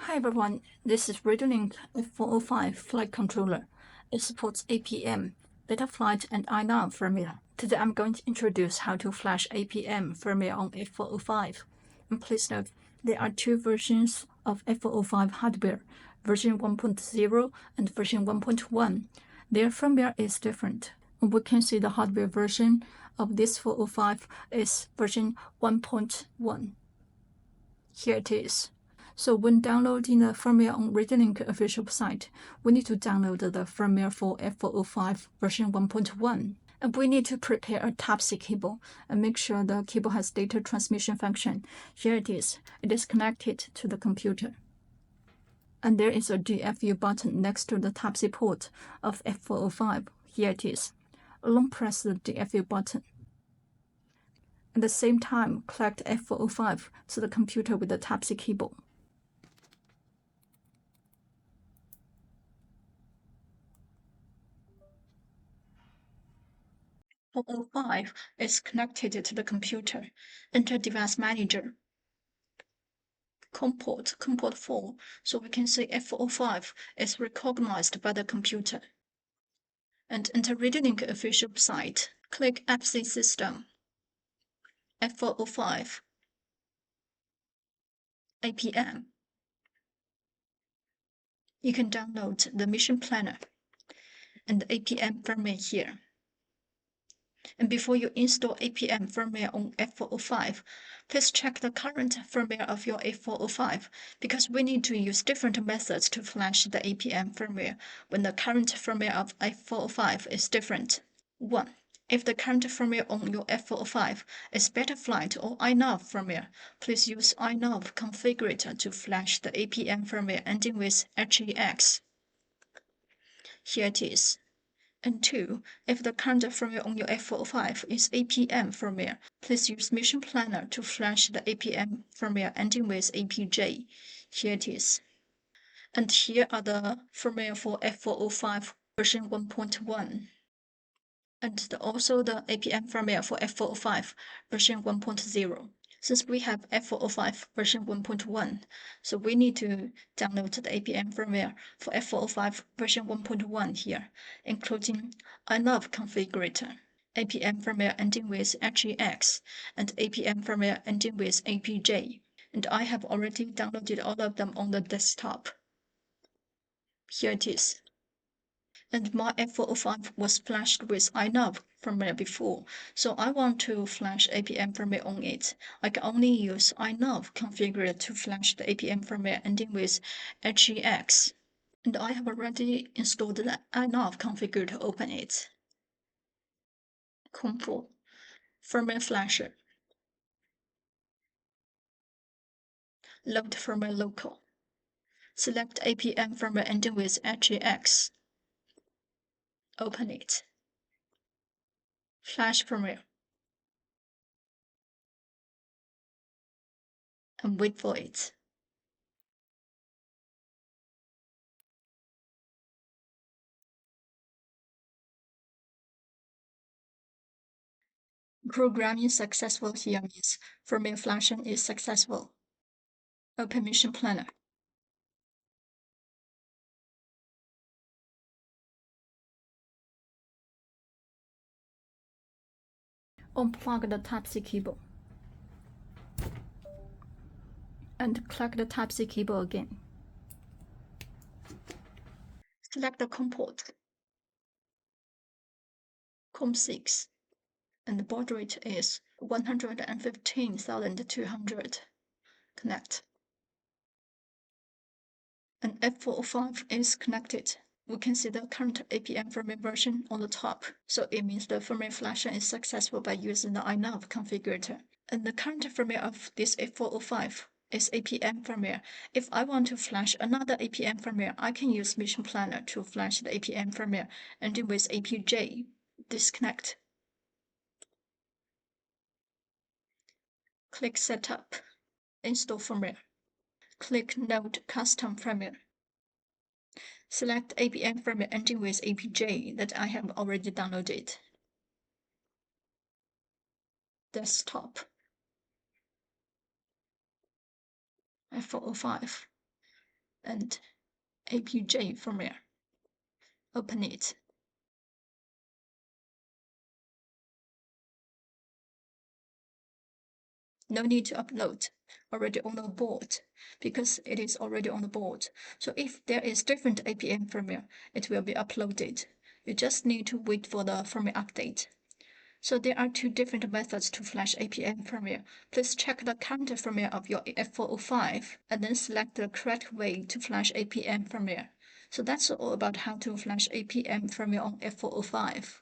Hi everyone, this is RadioLink F405 flight controller. It supports APM, Betaflight, and INAV firmware. Today I'm going to introduce how to flash APM firmware on F405. And please note, there are two versions of F405 hardware, version 1.0 and version 1.1. Their firmware is different. We can see the hardware version of this 405 is version 1.1. Here it is. So when downloading the firmware on RadioLink official site, we need to download the firmware for F405 version 1.1. And we need to prepare a Type-C cable and make sure the cable has data transmission function. Here it is. It is connected to the computer. And there is a DFU button next to the Type-C port of F405. Here it is. Long press the DFU button. At the same time, connect F405 to the computer with the Type-C cable. F405 is connected to the computer. Enter Device Manager. COM port 4, so we can see F405 is recognized by the computer. And enter RadioLink official site. Click FC System. F405 APM. You can download the mission planner and the APM firmware here. And before you install APM firmware on F405, please check the current firmware of your F405 because we need to use different methods to flash the APM firmware when the current firmware of F405 is different. 1. If the current firmware on your F405 is Betaflight or INAV firmware, please use INAV Configurator to flash the APM firmware ending with HEX. Here it is. And 2, if the current firmware on your F405 is APM firmware, please use Mission Planner to flash the APM firmware ending with APJ. Here it is. And here are the firmware for F405 version 1.1. And also the APM firmware for F405 version 1.0. Since we have F405 version 1.1, so we need to download the APM firmware for F405 version 1.1 here, including INAV Configurator, APM firmware ending with HEX, and APM firmware ending with APJ. And I have already downloaded all of them on the desktop. Here it is. And my F405 was flashed with INAV firmware before, so I want to flash APM firmware on it. I can only use INAV configurator to flash the APM firmware ending with HEX. And I have already installed the INAV configurator to open it. COM 4 firmware flasher. Load firmware local. Select APM firmware ending with HEX. Open it. Flash firmware. And wait for it. Programming successful here means firmware flashing is successful. Open Mission Planner. Unplug the Type-C cable. And click the Type-C cable again. Select the COM port. COM 6. And the baud rate is 115,200. Connect. And F405 is connected. We can see the current APM firmware version on the top, so it means the firmware flashing is successful by using the INAV configurator. And the current firmware of this F405 is APM firmware. If I want to flash another APM firmware, I can use Mission Planner to flash the APM firmware ending with APJ. Disconnect. Click Setup. Install firmware. Click Node Custom Firmware. Select APM firmware ending with APJ that I have already downloaded. Desktop. F405. and APJ firmware. Open it. No need to upload, already on the board, because it is already on the board. So if there is different APM firmware, it will be uploaded. You just need to wait for the firmware update. So there are two different methods to flash APM firmware. Please check the current firmware of your F405 and then select the correct way to flash APM firmware. So that's all about how to flash APM firmware on F405.